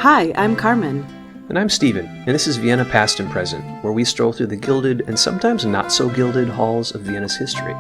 Hi, I'm Carmen. And I'm Steven, and this is Vienna Past and Present, where we stroll through the gilded and sometimes not so gilded halls of Vienna's history.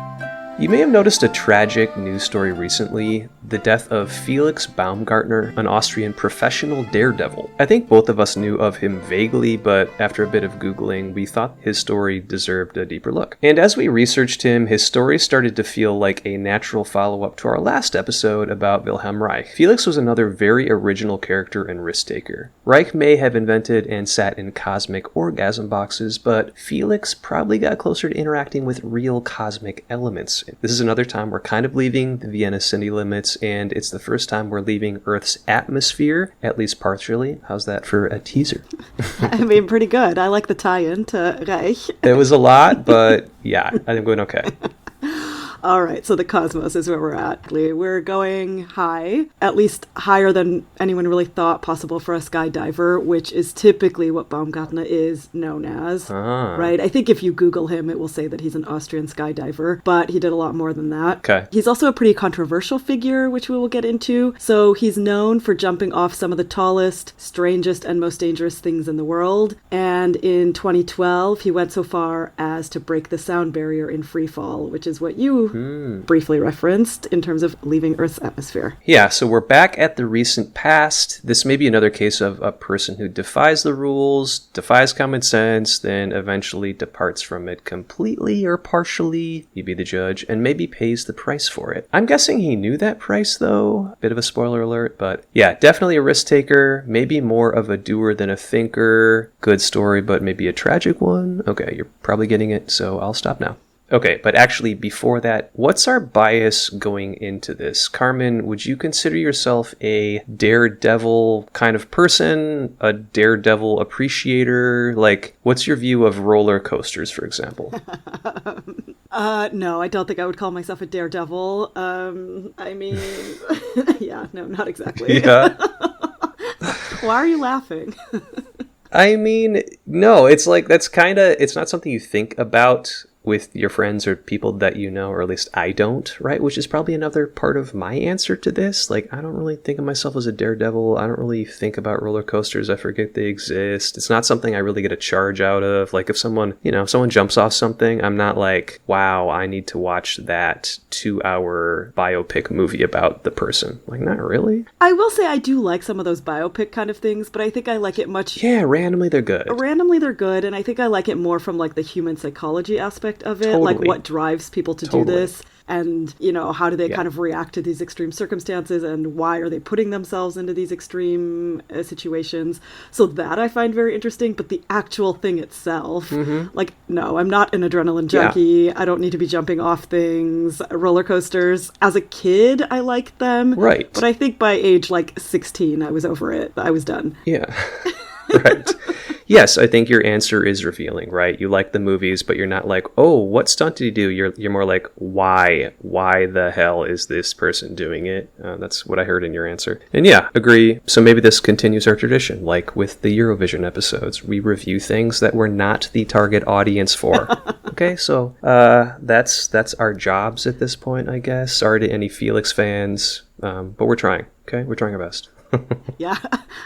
You may have noticed a tragic news story recently, the death of Felix Baumgartner, an Austrian professional daredevil. I think both of us knew of him vaguely, but after a bit of Googling, we thought his story deserved a deeper look. And as we researched him, his story started to feel like a natural follow-up to our last episode about Wilhelm Reich. Felix was another very original character and risk-taker. Reich may have invented and sat in cosmic orgasm boxes, but Felix probably got closer to interacting with real cosmic elements. This is another time we're kind of leaving the Vienna city limits, and it's the first time we're leaving Earth's atmosphere, at least partially. How's that for a teaser? I mean, pretty good. I like the tie-in to Reich. It was a lot, but yeah, I think I'm going okay. All right, so the cosmos is where we're at. We're going high, at least higher than anyone really thought possible for a skydiver, which is typically what Baumgartner is known as, right? I think if you Google him, it will say that he's an Austrian skydiver, but he did a lot more than that. Okay. He's also a pretty controversial figure, which we will get into. So he's known for jumping off some of the tallest, strangest, and most dangerous things in the world. And in 2012, he went so far as to break the sound barrier in freefall, which is what you briefly referenced in terms of leaving Earth's atmosphere. Yeah, so we're back at the recent past. This may be another case of a person who defies the rules, defies common sense, then eventually departs from it completely or partially, you be the judge, and maybe pays the price for it. I'm guessing he knew that price, though. Bit of a spoiler alert, but yeah, definitely a risk taker, maybe more of a doer than a thinker. Good story, but maybe a tragic one. Okay, you're probably getting it, so I'll stop now. Okay, but actually before that, what's our bias going into this? Carmen, would you consider yourself a daredevil kind of person? A daredevil appreciator? Like, what's your view of roller coasters, for example? No, I don't think I would call myself a daredevil. I mean, yeah, no, not exactly. Yeah. Why are you laughing? I mean, no, it's like, it's not something you think about with your friends or people that you know, or at least I don't, right? Which is probably another part of my answer to this. Like, I don't really think of myself as a daredevil. I don't really think about roller coasters. I forget they exist. It's not something I really get a charge out of. Like, if someone jumps off something, I'm not like, wow, I need to watch that 2-hour biopic movie about the person. Like, not really. I will say I do like some of those biopic kind of things, but I think I like it much... Yeah, randomly they're good. And I think I like it more from, like, the human psychology aspect of it, Totally. Like what drives people to do this, and how do they kind of react to these extreme circumstances, and why are they putting themselves into these extreme situations. So that I find very interesting, but the actual thing itself, like, no, I'm not an adrenaline junkie. Yeah. I don't need to be jumping off things. Roller coasters, as a kid, I liked them, right? But I think by age like 16, I was over it. I was done. Yeah. Right. Yes, I think your answer is revealing, right? You like the movies, but you're not like, oh, what stunt did he do? You're more like, why? Why the hell is this person doing it? That's what I heard in your answer. And yeah, agree. So maybe this continues our tradition, like with the Eurovision episodes. We review things that we're not the target audience for. Okay, so that's our jobs at this point, I guess. Sorry to any Felix fans, but we're trying, okay? We're trying our best. Yeah,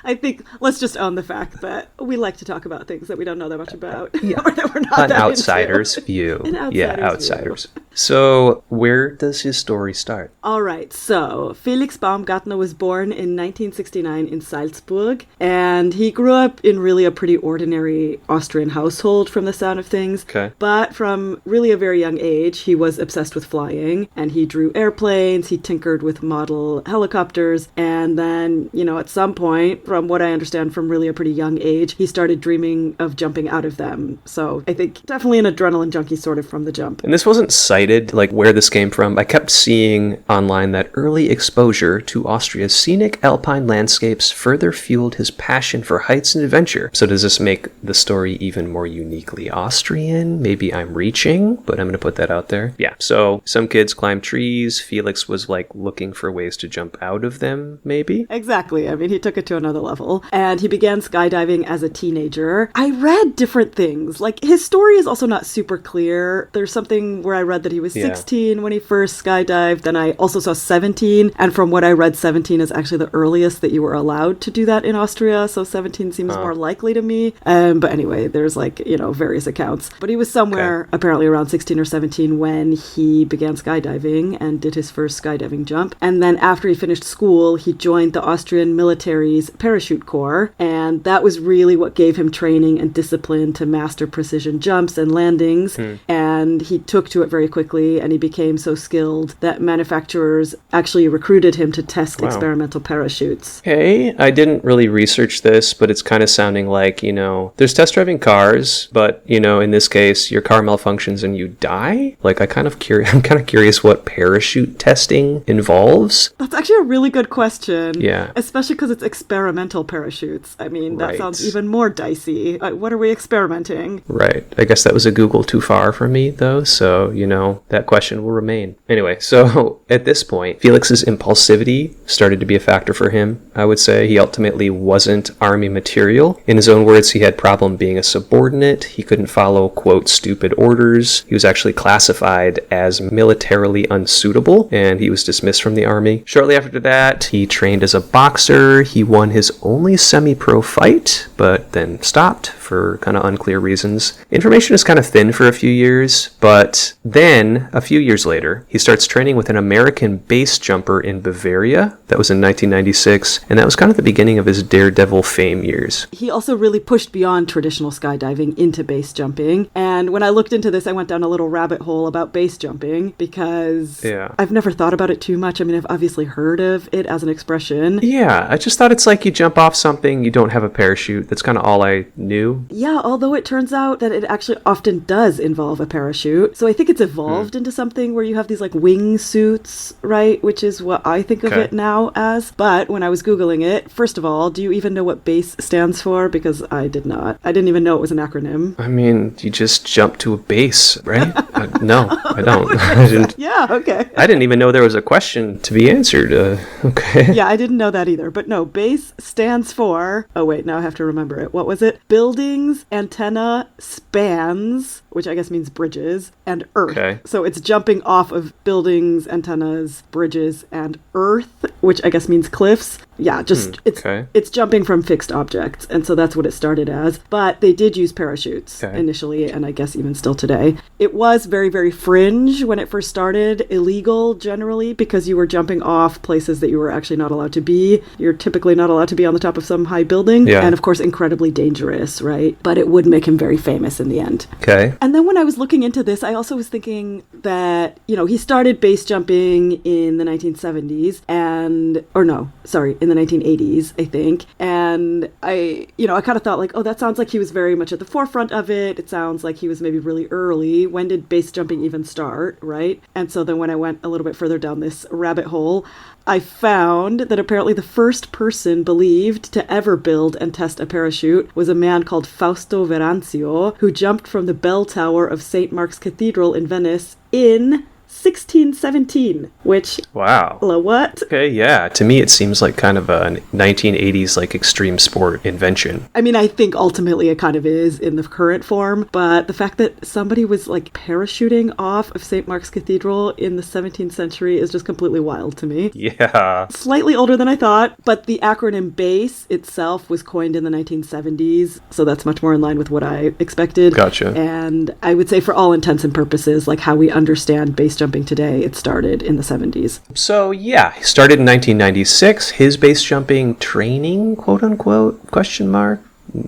I think let's just own the fact that we like to talk about things that we don't know that much about. Yeah. Or that we're not An that outsider's view. Outsiders. So where does his story start? All right, so Felix Baumgartner was born in 1969 in Salzburg, and he grew up in really a pretty ordinary Austrian household from the sound of things. Okay. But from really a very young age, he was obsessed with flying, and he drew airplanes, he tinkered with model helicopters, and then, at some point, from what I understand from really a pretty young age, he started dreaming of jumping out of them. So I think definitely an adrenaline junkie sort of from the jump. And this wasn't cited, like where this came from. I kept seeing online that early exposure to Austria's scenic alpine landscapes further fueled his passion for heights and adventure. So does this make the story even more uniquely Austrian? Maybe I'm reaching, but I'm going to put that out there. Yeah, so some kids climb trees. Felix was like looking for ways to jump out of them, maybe? Exactly. exactly. I mean, he took it to another level. And he began skydiving as a teenager. I read different things. Like, his story is also not super clear. There's something where I read that he was 16 when he first skydived. Then I also saw 17. And from what I read, 17 is actually the earliest that you were allowed to do that in Austria. So 17 seems more likely to me. But anyway, there's like, various accounts. But he was somewhere apparently around 16 or 17 when he began skydiving and did his first skydiving jump. And then after he finished school, he joined the Austrian military's parachute corps. And that was really what gave him training and discipline to master precision jumps and landings. And he took to it very quickly, and he became so skilled that manufacturers actually recruited him to test experimental parachutes. Okay, I didn't really research this, but it's kind of sounding like, there's test driving cars, but, in this case, your car malfunctions and you die? Like, I'm kind of curious what parachute testing involves. That's actually a really good question. Yeah. Especially because it's experimental parachutes. I mean, that sounds even more dicey. What are we experimenting? Right. I guess that was a Google too far for me, though, so, that question will remain. Anyway, so at this point, Felix's impulsivity started to be a factor for him, I would say. He ultimately wasn't army material. In his own words, he had problem being a subordinate. He couldn't follow, quote, stupid orders. He was actually classified as militarily unsuitable, and he was dismissed from the army. Shortly after that, he trained as a boxer. He won his only semi-pro fight, but then stopped for kind of unclear reasons. Information is kind of thin for a few years, but then, a few years later, he starts training with an American base jumper in Bavaria. That was in 1996, and that was kind of the beginning of his daredevil fame years. He also really pushed beyond traditional skydiving into base jumping, and when I looked into this, I went down a little rabbit hole about base jumping, because I've never thought about it too much. I mean, I've obviously heard of it as an expression. Yeah, I just thought it's like you jump off something, you don't have a parachute. That's kind of all I knew. Yeah, although it turns out that it actually often does involve a parachute. So I think it's evolved into something where you have these like wing suits, right? Which is what I think of it now as. But when I was Googling it, first of all, do you even know what BASE stands for? Because I did not. I didn't even know it was an acronym. I mean, you just jump to a base, right? No, I don't. I didn't. Yeah, okay. I didn't even know there was a question to be answered. Okay. Yeah, I didn't know that either. But no, BASE stands for... Oh, wait, now I have to remember it. What was it? Buildings, antenna, spans, which I guess means bridges, and earth. Okay. So it's jumping off of buildings, antennas, bridges, and earth, which I guess means cliffs. Yeah, just it's jumping from fixed objects. And so that's what it started as. But they did use parachutes initially, and I guess even still today. It was very, very fringe when it first started, illegal generally, because you were jumping off places that you were actually not allowed to be. You're typically not allowed to be on the top of some high building. Yeah. And of course, incredibly dangerous, right? But it would make him very famous in the end. Okay. And then when I was looking into this, I also was thinking that, he started base jumping in the 1970s in the 1980s, I think. And I kind of thought like, oh, that sounds like he was very much at the forefront of it. It sounds like he was maybe really early. When did base jumping even start, right? And so then when I went a little bit further down this rabbit hole, I found that apparently the first person believed to ever build and test a parachute was a man called Fausto Veranzio, who jumped from the bell tower of St. Mark's Cathedral in Venice in 1617, which... Wow. What? Okay, yeah. To me, it seems like kind of a 1980s, like, extreme sport invention. I mean, I think ultimately it kind of is in the current form, but the fact that somebody was, like, parachuting off of St. Mark's Cathedral in the 17th century is just completely wild to me. Yeah. Slightly older than I thought, but the acronym BASE itself was coined in the 1970s, so that's much more in line with what I expected. Gotcha. And I would say for all intents and purposes, like how we understand base jumping today, it started in the 70s. So yeah, he started in 1996. His base jumping training, quote unquote, question mark.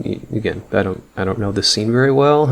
Again, I don't know this scene very well.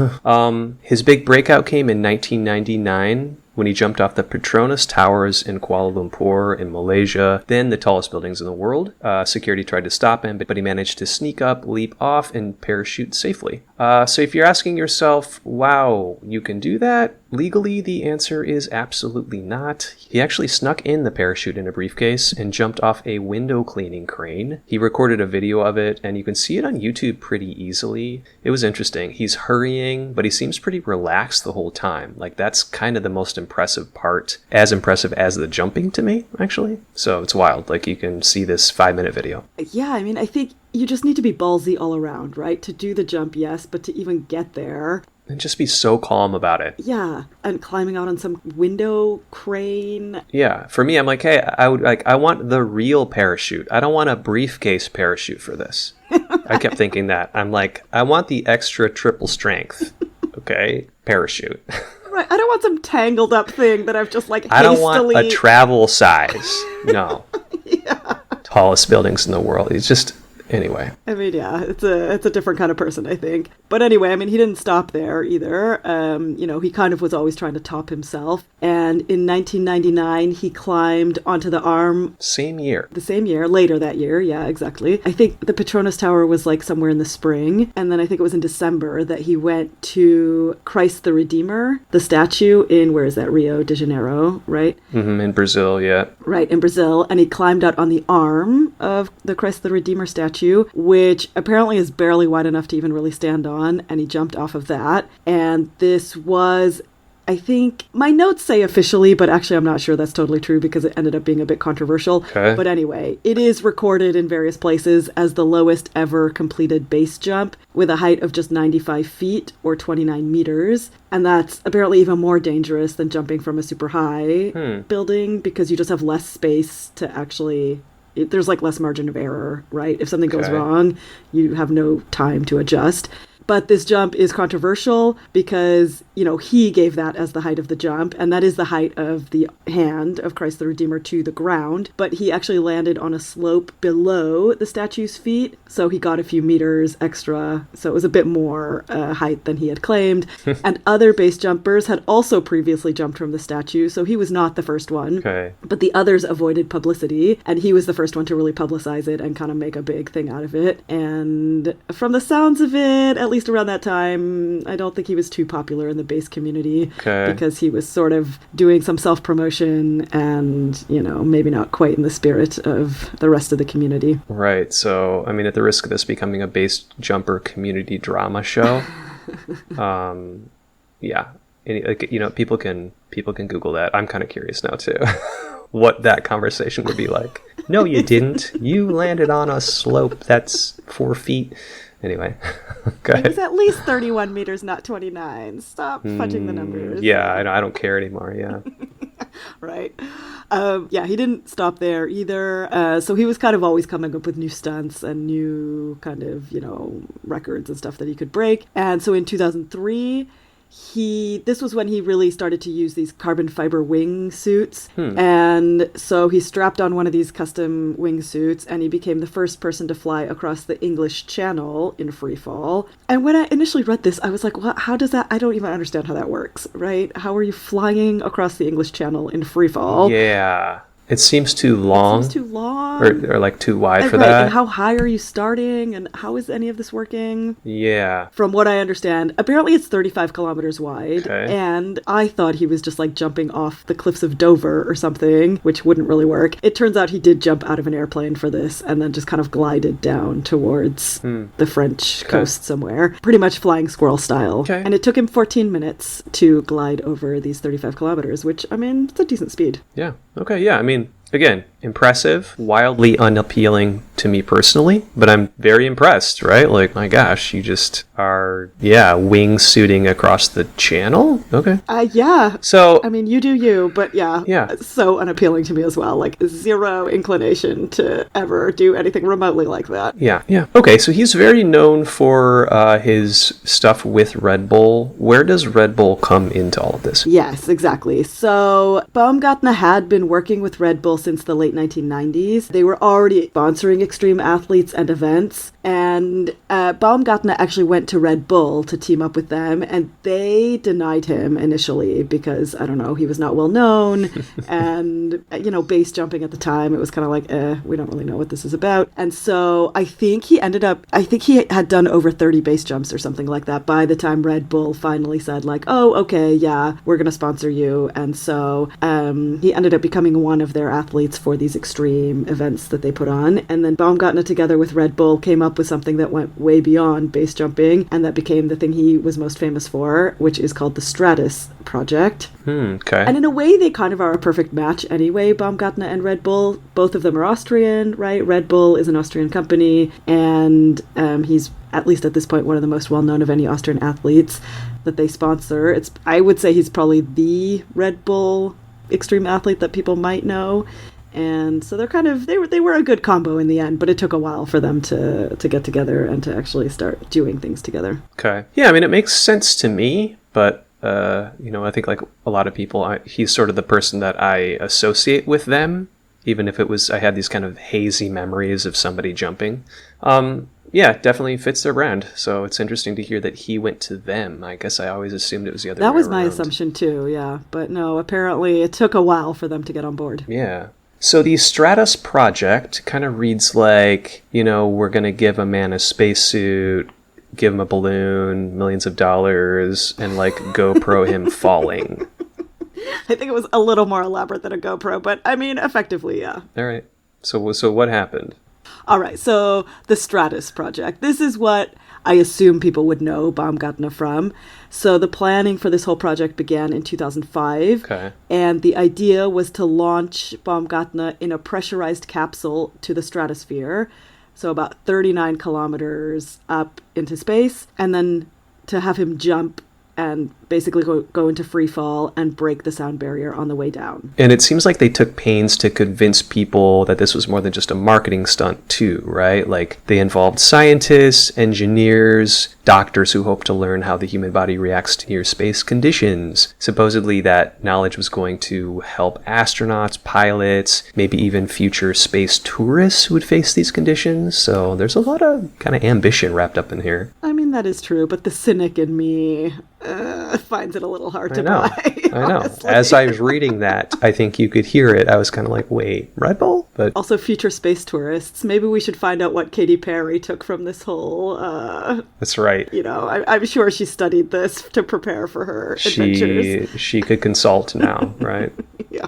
His big breakout came in 1999 when he jumped off the Petronas Towers in Kuala Lumpur in Malaysia, then the tallest buildings in the world. Security tried to stop him, but he managed to sneak up, leap off, and parachute safely. So if you're asking yourself, wow, you can do that? Legally, the answer is absolutely not. He actually snuck in the parachute in a briefcase and jumped off a window cleaning crane. He recorded a video of it, and you can see it on YouTube pretty easily. It was interesting. He's hurrying, but he seems pretty relaxed the whole time. Like, that's kind of the most impressive part. As impressive as the jumping to me, actually. So it's wild. Like, you can see this 5-minute video. Yeah, I mean, I think you just need to be ballsy all around, right? To do the jump, yes, but to even get there... And just be so calm about it. Yeah, and climbing out on some window crane. Yeah, for me, I'm like, hey, I want the real parachute. I don't want a briefcase parachute for this. I kept thinking that. I'm like, I want the extra triple strength, okay, parachute. Right, I don't want some tangled up thing that I've just like hastily... I don't want a travel size. No. Yeah. Tallest buildings in the world. It's just... Anyway. I mean, yeah, it's a different kind of person, I think. But anyway, I mean, he didn't stop there either. He kind of was always trying to top himself. And in 1999, he climbed onto the arm. Same year. The same year, later that year, yeah, exactly. I think the Petronas Tower was like somewhere in the spring. And then I think it was in December that he went to Christ the Redeemer, the statue in, where is that, Rio de Janeiro, right? Mm-hmm, in Brazil, yeah. Right, in Brazil. And he climbed out on the arm of the Christ the Redeemer statue, which apparently is barely wide enough to even really stand on, and he jumped off of that. And this was, I think, my notes say officially, but actually I'm not sure that's totally true because it ended up being a bit controversial. Okay. But anyway, it is recorded in various places as the lowest ever completed base jump with a height of just 95 feet or 29 meters. And that's apparently even more dangerous than jumping from a super high building because you just have less space to actually... There's like less margin of error, right? If something goes wrong, you have no time to adjust. But this jump is controversial because, he gave that as the height of the jump, and that is the height of the hand of Christ the Redeemer to the ground. But he actually landed on a slope below the statue's feet, so he got a few meters extra. So it was a bit more height than he had claimed. And other base jumpers had also previously jumped from the statue, so he was not the first one. Okay. But the others avoided publicity, and he was the first one to really publicize it and kind of make a big thing out of it. And from the sounds of it, at least around that time, I don't think he was too popular in the base community because he was sort of doing some self-promotion and, maybe not quite in the spirit of the rest of the community. Right. So, I mean, at the risk of this becoming a base jumper community drama show, yeah. People can Google that. I'm kind of curious now, too. What that conversation would be like. No, you didn't. You landed on a slope that's 4 feet. Anyway, go ahead. It was at least 31 meters, not 29. Stop fudging the numbers. Yeah, I don't care anymore, yeah. Right. He didn't stop there either. So he was kind of always coming up with new stunts and new kind of, records and stuff that he could break. And so in 2003... this was when he really started to use these carbon fiber wing suits. And so he strapped on one of these custom wing suits and he became the first person to fly across the English Channel in free fall. And when I initially read this, I was like, what? How does that? I don't even understand how that works, right? How are you flying across the English Channel in free fall? Yeah. It seems too long. Or like too wide for that. And how high are you starting? And how is any of this working? Yeah. From what I understand, apparently it's 35 kilometers wide. Okay. And I thought he was just like jumping off the cliffs of Dover or something, which wouldn't really work. It turns out he did jump out of an airplane for this and then just kind of glided down towards the French coast somewhere. Pretty much flying squirrel style. Okay. And it took him 14 minutes to glide over these 35 kilometers, which, I mean, it's a decent speed. Yeah. Okay, yeah. I mean, again, impressive, wildly unappealing to me personally, but I'm very impressed, right? Like, my gosh, you just are, wingsuiting across the channel? Okay. Yeah. So, I mean, you do you, but yeah, so unappealing to me as well. Like, zero inclination to ever do anything remotely like that. Yeah. Okay, so he's very known for his stuff with Red Bull. Where does Red Bull come into all of this? Yes, exactly. So, Baumgartner had been working with Red Bull since the late 1990s. They were already sponsoring extreme athletes and events. And Baumgartner actually went to Red Bull to team up with them, and they denied him initially because, I don't know, he was not well known. And, base jumping at the time, it was kind of like, we don't really know what this is about. And so I think he had done over 30 base jumps or something like that by the time Red Bull finally said, like, oh, okay, yeah, we're going to sponsor you. And so he ended up becoming one of their athletes for these extreme events that they put on. And then Baumgartner, together with Red Bull, came up with something that went way beyond base jumping, and that became the thing he was most famous for, which is called the Stratus project. Okay. And in a way, they kind of are a perfect match anyway, Baumgartner and Red Bull. Both of them are Austrian, right? Red Bull is an Austrian company, and he's, at least at this point, one of the most well-known of any Austrian athletes that they sponsor. I would say he's probably the Red Bull extreme athlete that people might know. And so they were a good combo in the end, but it took a while for them to get together and to actually start doing things together. Okay. Yeah, I mean, it makes sense to me, but, I think like a lot of people, he's sort of the person that I associate with them, even if I had these kind of hazy memories of somebody jumping. Yeah, definitely fits their brand. So it's interesting to hear that he went to them. I guess I always assumed it was the other way around. That was my assumption too, yeah. But no, apparently it took a while for them to get on board. Yeah. So the Stratus project kind of reads like, we're going to give a man a spacesuit, give him a balloon, millions of dollars, and like GoPro him falling. I think it was a little more elaborate than a GoPro, but I mean, effectively, yeah. All right. So what happened? All right. So the Stratus project. This is what I assume people would know Baumgartner from. So the planning for this whole project began in 2005. Okay. And the idea was to launch Baumgartner in a pressurized capsule to the stratosphere. So about 39 kilometers up into space. And then to have him jump and basically go into free fall and break the sound barrier on the way down. And it seems like they took pains to convince people that this was more than just a marketing stunt too, right? Like they involved scientists, engineers, doctors who hoped to learn how the human body reacts to near space conditions. Supposedly that knowledge was going to help astronauts, pilots, maybe even future space tourists who would face these conditions. So there's a lot of kind of ambition wrapped up in here. I mean, that is true, but the cynic in me finds it a little hard to buy. I know. As I was reading that, I think you could hear it. I was kind of like, wait, Red Bull? But also future space tourists. Maybe we should find out what Katy Perry took from this whole... That's right. I'm sure she studied this to prepare for her adventures. She could consult now, right? Yeah.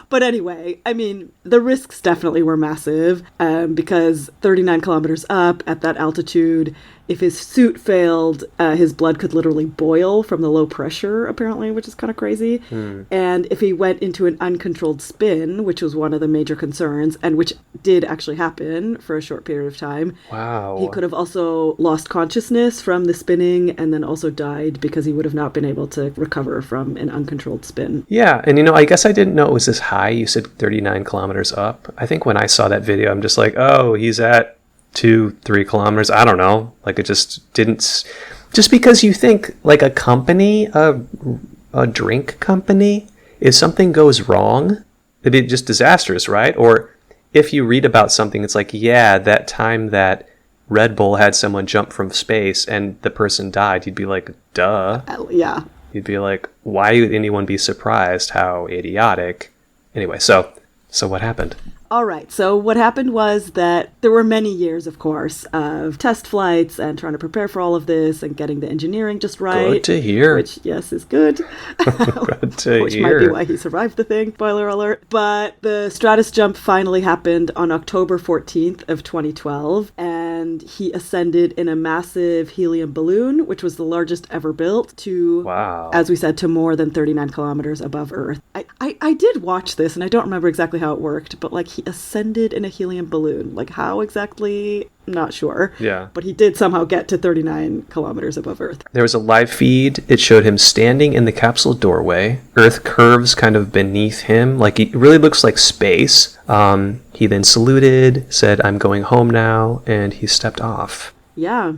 But anyway, I mean, the risks definitely were massive because 39 kilometers up at that altitude, if his suit failed, his blood could literally boil from the low pressure, apparently, which is kind of crazy. And if he went into an uncontrolled spin, which was one of the major concerns, and which did actually happen for a short period of time, wow, he could have also lost consciousness from the spinning and then also died because he would have not been able to recover from an uncontrolled spin. Yeah, and I guess I didn't know it was this high. You said 39 kilometers up. I think when I saw that video, I'm just like, oh, he's at 2-3 kilometers. I don't know. Like it just didn't. Just because you think like a company, a drink company, if something goes wrong, it'd be just disastrous, right? Or if you read about something, it's like, yeah, that time that Red Bull had someone jump from space and the person died, you'd be like, duh. Yeah. You'd be like, why would anyone be surprised? How idiotic. Anyway, so what happened? All right. So what happened was that there were many years, of course, of test flights and trying to prepare for all of this and getting the engineering just right. Good to hear. Which, yes, is good. Good to which hear. Might be why he survived the thing. Spoiler alert. But the Stratus jump finally happened on October 14th of 2012. And he ascended in a massive helium balloon, which was the largest ever built, to, wow, as we said, to more than 39 kilometers above Earth. I did watch this, and I don't remember exactly how it worked, but like he ascended in a helium balloon. Like how exactly? Not sure. Yeah. But he did somehow get to 39 kilometers above Earth. There was a live feed. It showed him standing in the capsule doorway. Earth curves kind of beneath him. Like it really looks like space. He then saluted, said, "I'm going home now," and he stepped off. Yeah.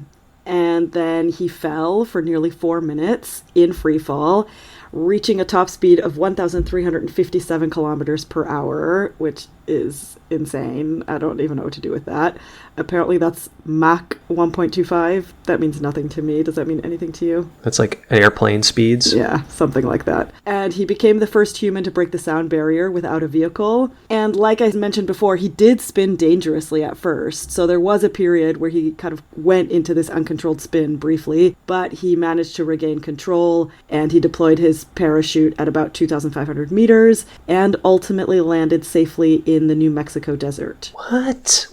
And then he fell for nearly 4 minutes in free fall, reaching a top speed of 1,357 kilometers per hour, which is insane. I don't even know what to do with that. Apparently that's Mach 1.25. That means nothing to me. Does that mean anything to you? That's like airplane speeds. Yeah, something like that. And he became the first human to break the sound barrier without a vehicle. And like I mentioned before, he did spin dangerously at first. So there was a period where he kind of went into this uncontrolled spin briefly, but he managed to regain control, and he deployed his parachute at about 2,500 meters and ultimately landed safely in the New Mexico desert. What?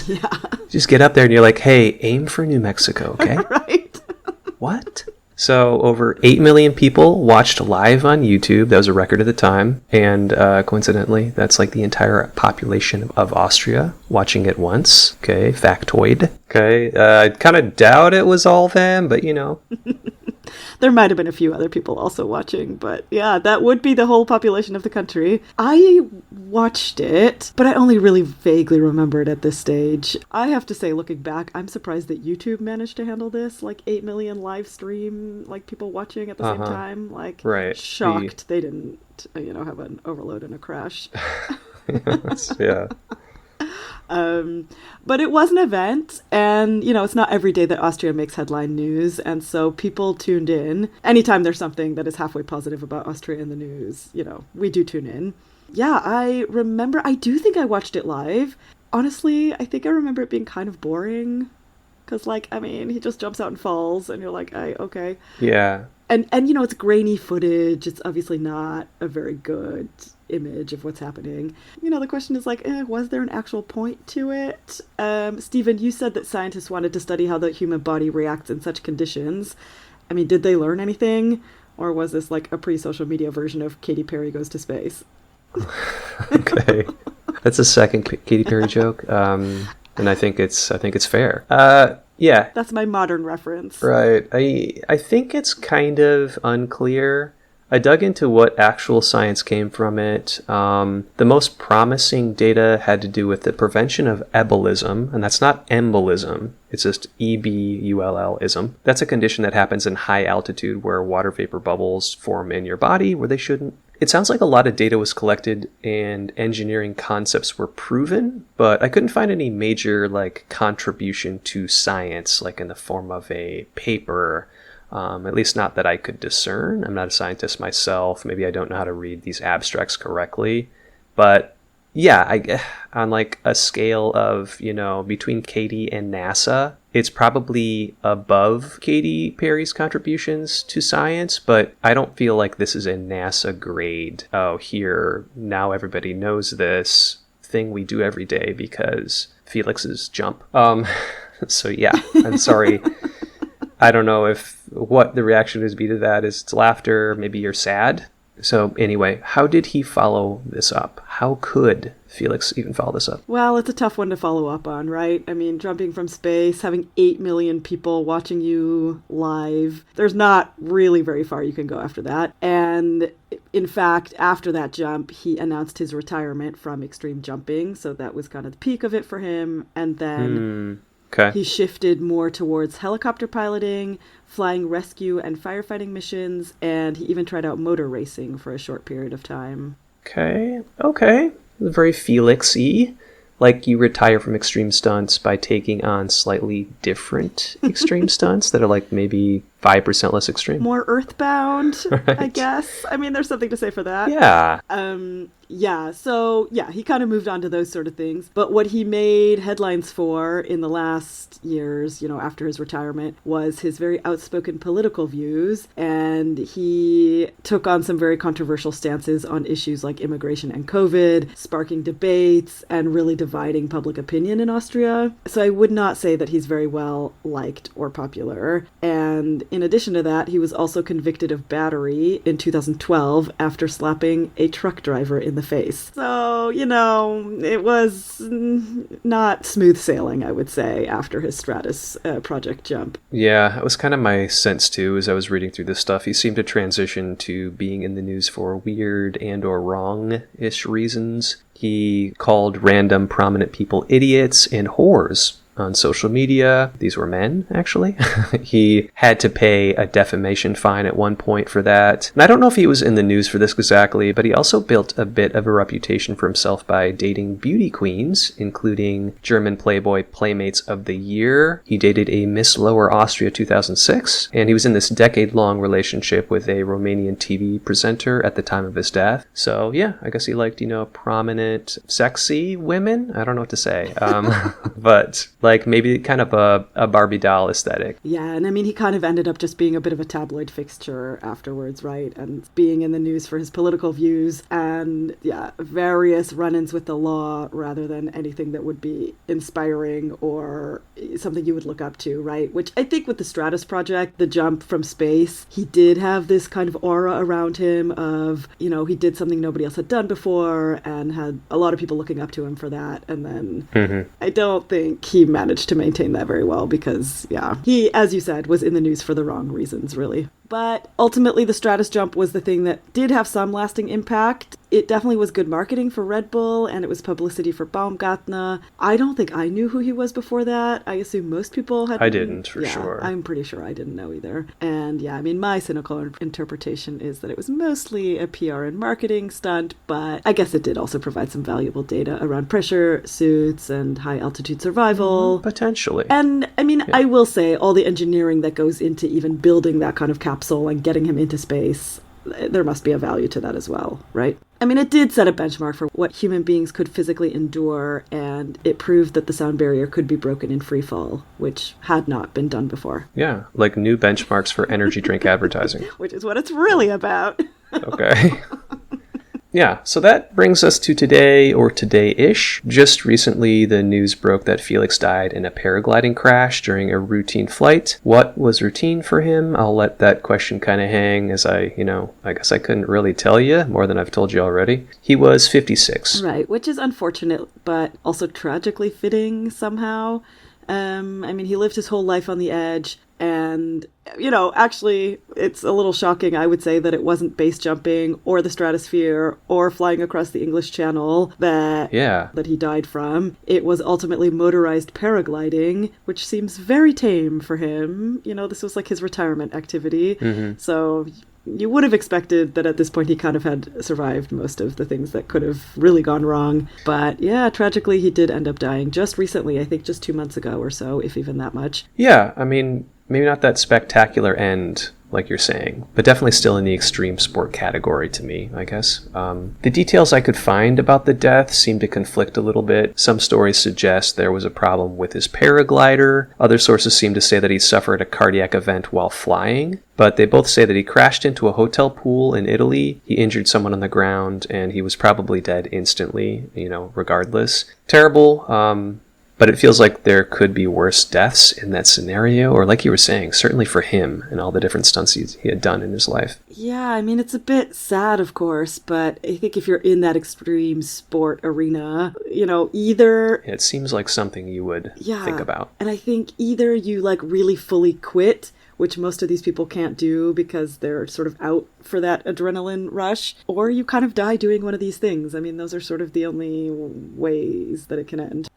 Yeah. Just get up there and you're like, hey, aim for New Mexico, okay? Right. What? So over 8 million people watched live on YouTube. That was a record at the time. And coincidentally, that's like the entire population of Austria watching it once. Okay, factoid. Okay, I kind of doubt it was all them, but you know. There might have been a few other people also watching, but yeah, that would be the whole population of the country. I watched it, but I only really vaguely remember it at this stage. I have to say, looking back, I'm surprised that YouTube managed to handle this, like 8 million live stream, like people watching at the same time. Like, right. Shocked they didn't, have an overload and a crash. Yeah. But it was an event, and, it's not every day that Austria makes headline news, and so people tuned in. Anytime there's something that is halfway positive about Austria in the news, we do tune in. Yeah, I do think I watched it live. Honestly, I think I remember it being kind of boring, because, he just jumps out and falls, and you're like, okay. Yeah. And it's grainy footage. It's obviously not a very good image of what's happening. The question is was there an actual point to it? Stephen, you said that scientists wanted to study how the human body reacts in such conditions. Did they learn anything? Or was this like a pre-social media version of Katy Perry Goes to Space? Okay. That's a second Katy Perry joke. And I think it's fair. Yeah. That's my modern reference. Right. I think it's kind of unclear. I dug into what actual science came from it. The most promising data had to do with the prevention of ebulism, and that's not embolism. It's just E-B-U-L-L-ism. That's a condition that happens in high altitude where water vapor bubbles form in your body where they shouldn't. It sounds like a lot of data was collected and engineering concepts were proven, but I couldn't find any major contribution to science, in the form of a paper. At least not that I could discern. I'm not a scientist myself. Maybe I don't know how to read these abstracts correctly. But yeah, on a scale of, between Katy and NASA, it's probably above Katy Perry's contributions to science, but I don't feel like this is a NASA grade. Oh, here, now everybody knows this thing we do every day because Felix's jump. So yeah, I'm sorry. I don't know what the reaction would be to that is it's laughter, maybe you're sad. So anyway, how did he follow this up? How could Felix even follow this up? Well, it's a tough one to follow up on, right? Jumping from space, having 8 million people watching you live. There's not really very far you can go after that. And in fact, after that jump, he announced his retirement from extreme jumping. So that was kind of the peak of it for him. And then he shifted more towards helicopter piloting, flying rescue and firefighting missions, and he even tried out motor racing for a short period of time. Okay. Very Felix-y. You retire from extreme stunts by taking on slightly different extreme stunts that are maybe 5% less extreme. More earthbound, right. I guess. There's something to say for that. Yeah. He kind of moved on to those sort of things. But what he made headlines for in the last years, after his retirement, was his very outspoken political views. And he took on some very controversial stances on issues like immigration and COVID, sparking debates and really dividing public opinion in Austria. So I would not say that he's very well liked or popular. And in addition to that, he was also convicted of battery in 2012 after slapping a truck driver in the face. So, it was not smooth sailing, I would say, after his Stratus project jump. Yeah, it was kind of my sense, too, as I was reading through this stuff. He seemed to transition to being in the news for weird and or wrong-ish reasons. He called random prominent people idiots and whores. on social media. These were men, actually. He had to pay a defamation fine at one point for that. And I don't know if he was in the news for this exactly, but he also built a bit of a reputation for himself by dating beauty queens, including German Playboy Playmates of the Year. He dated a Miss Lower Austria 2006, and he was in this decade-long relationship with a Romanian TV presenter at the time of his death. So yeah, I guess he liked, prominent, sexy women. I don't know what to say. But like maybe kind of a Barbie doll aesthetic. Yeah, and I mean, he kind of ended up just being a bit of a tabloid fixture afterwards, right? And being in the news for his political views and, various run-ins with the law rather than anything that would be inspiring or something you would look up to, right? Which I think with the Stratos project, the jump from space, he did have this kind of aura around him of, he did something nobody else had done before and had a lot of people looking up to him for that. And then I don't think he managed to maintain that very well because, he, as you said, was in the news for the wrong reasons, really. But ultimately, the Stratos jump was the thing that did have some lasting impact. It definitely was good marketing for Red Bull, and it was publicity for Baumgartner. I don't think I knew who he was before that. I assume most people had. I didn't, for sure. I'm pretty sure I didn't know either. And my cynical interpretation is that it was mostly a PR and marketing stunt, but I guess it did also provide some valuable data around pressure suits and high-altitude survival. Potentially. And, I will say, all the engineering that goes into even building that kind of capsule and getting him into space, there must be a value to that as well, right? It did set a benchmark for what human beings could physically endure, and it proved that the sound barrier could be broken in free fall, which had not been done before. Yeah, like new benchmarks for energy drink advertising. Which is what it's really about. Okay. Yeah, so that brings us to today, or today-ish. Just recently, the news broke that Felix died in a paragliding crash during a routine flight. What was routine for him? I'll let that question kind of hang as I guess I couldn't really tell you more than I've told you already. He was 56. Right, which is unfortunate, but also tragically fitting somehow. He lived his whole life on the edge. And, actually, it's a little shocking, I would say, that it wasn't base jumping or the stratosphere or flying across the English Channel that he died from. It was ultimately motorized paragliding, which seems very tame for him. This was like his retirement activity. Mm-hmm. So you would have expected that at this point he kind of had survived most of the things that could have really gone wrong. But yeah, tragically, he did end up dying just recently, I think just 2 months ago or so, if even that much. Yeah, maybe not that spectacular end, like you're saying, but definitely still in the extreme sport category to me, I guess. The details I could find about the death seem to conflict a little bit. Some stories suggest there was a problem with his paraglider. Other sources seem to say that he suffered a cardiac event while flying, but they both say that he crashed into a hotel pool in Italy. He injured someone on the ground, and he was probably dead instantly, regardless. Terrible. But it feels like there could be worse deaths in that scenario, or like you were saying, certainly for him and all the different stunts he had done in his life. Yeah, it's a bit sad, of course, but I think if you're in that extreme sport arena, either... It seems like something you would think about. And I think either you really fully quit, which most of these people can't do because they're sort of out for that adrenaline rush, or you kind of die doing one of these things. Those are sort of the only ways that it can end.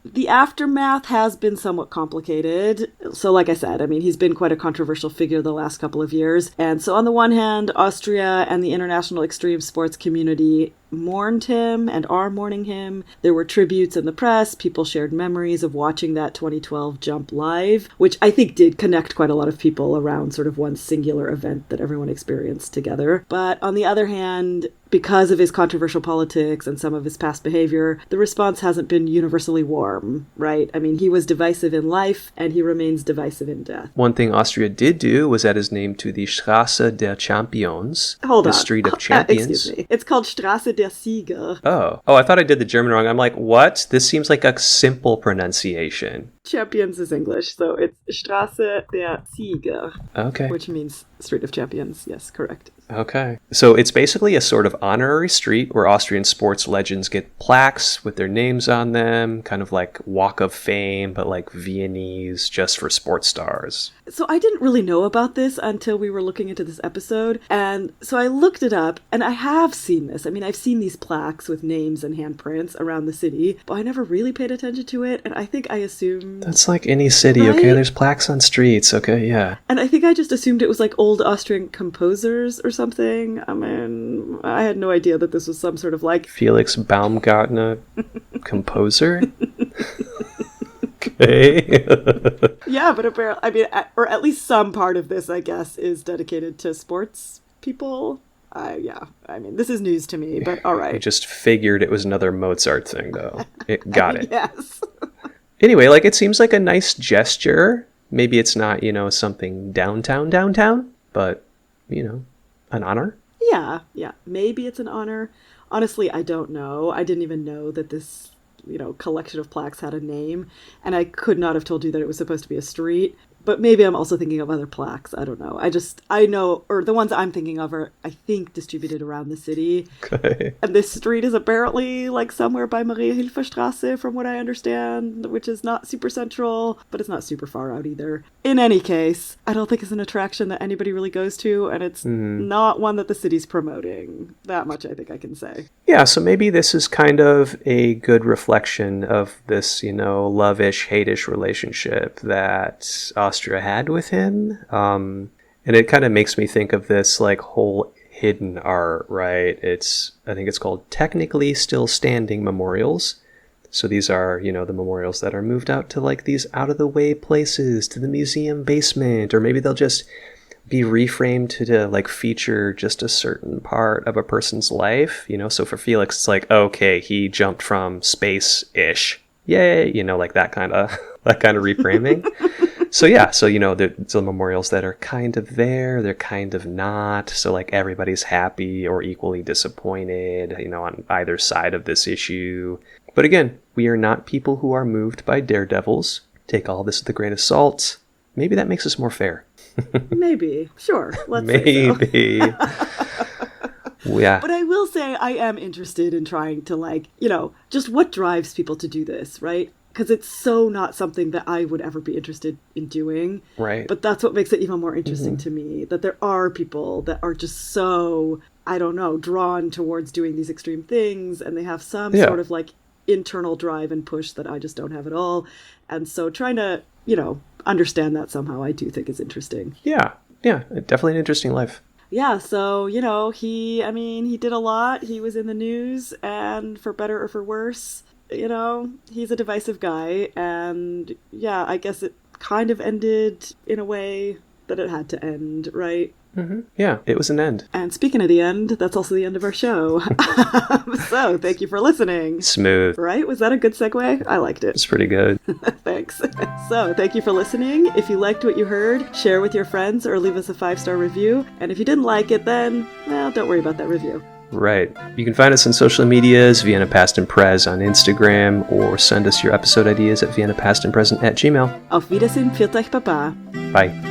The aftermath has been somewhat complicated. So like I said, he's been quite a controversial figure the last couple of years. And so on the one hand, Austria and the international extreme sports community mourned him and are mourning him. There were tributes in the press. People shared memories of watching that 2012 jump live, which I think did connect quite a lot of people around sort of one singular event that everyone experienced together. But on the other hand, because of his controversial politics and some of his past behavior, the response hasn't been universally warm, right? He was divisive in life, and he remains divisive in death. One thing Austria did do was add his name to the Straße der Champions, the Street of Champions. Excuse me. It's called Straße der Sieger. Oh, I thought I did the German wrong. I'm like, what? This seems like a simple pronunciation. Champions is English, so it's Straße der Sieger. Okay. Which means Street of Champions. Yes, correct. Okay. So it's basically a sort of honorary street where Austrian sports legends get plaques with their names on them, kind of like Walk of Fame, but like Viennese just for sports stars. So I didn't really know about this until we were looking into this episode. And so I looked it up, and I have seen this. I mean, I've seen these plaques with names and handprints around the city, but I never really paid attention to it. And I think I assumed... That's like any city, right? Okay? There's plaques on streets, okay? Yeah. And I think I just assumed it was like old Austrian composers or something. I mean, I had no idea that this was some sort of like... Felix Baumgartner composer? Okay. Yeah, but apparently, I mean, or at least some part of this, I guess, is dedicated to sports people. Yeah, I mean, this is news to me, but all right. I just figured it was another Mozart thing, though. It got it. Yes. Anyway, like, it seems like a nice gesture. Maybe it's not, something downtown, but, an honor. Yeah. Maybe it's an honor. Honestly, I don't know. I didn't even know that this collection of plaques had a name, and I could not have told you that it was supposed to be a street. But maybe I'm also thinking of other plaques. I don't know. I know, or the ones I'm thinking of are, I think, distributed around the city. Okay. And this street is apparently like somewhere by Maria-Hilfer-Straße, from what I understand, which is not super central, but it's not super far out either. In any case, I don't think it's an attraction that anybody really goes to, and it's not one that the city's promoting. That much I think I can say. Yeah, so maybe this is kind of a good reflection of this, love-ish, hate-ish relationship that Austria had with him. And it kind of makes me think of this like whole hidden art, right? I think it's called Technically Still Standing Memorials. So these are, the memorials that are moved out to like these out of the way places, to the museum basement, or maybe they'll just be reframed to like feature just a certain part of a person's life, So for Felix, it's like, okay, he jumped from space-ish. Yay, like that kind of reframing. So yeah, there's the memorials that are kind of there, they're kind of not. So like everybody's happy or equally disappointed, on either side of this issue. But again, we are not people who are moved by daredevils. Take all this with a grain of salt. Maybe that makes us more fair. Maybe. Sure. Let's Maybe. say so. Yeah. But I will say I am interested in trying to just what drives people to do this, right? Because it's so not something that I would ever be interested in doing. Right. But that's what makes it even more interesting to me, that there are people that are just so, I don't know, drawn towards doing these extreme things, and they have some sort of like internal drive and push that I just don't have at all. And so trying to, understand that somehow, I do think is interesting. Yeah. Definitely an interesting life. Yeah, so, he did a lot. He was in the news, and for better or for worse, he's a divisive guy, and yeah, I guess it kind of ended in a way that it had to end, right? Mm-hmm. Yeah, it was an end. And speaking of the end, that's also the end of our show. So, thank you for listening. Smooth. Right? Was that a good segue? I liked it. It's pretty good. Thanks. So, thank you for listening. If you liked what you heard, share with your friends or leave us a 5-star review. And if you didn't like it, then, don't worry about that review. Right. You can find us on social medias, Vienna Past and Pres on Instagram, or send us your episode ideas at viennapastandpresent@gmail.com. Auf Wiedersehen, pfiat euch, Baba. Bye.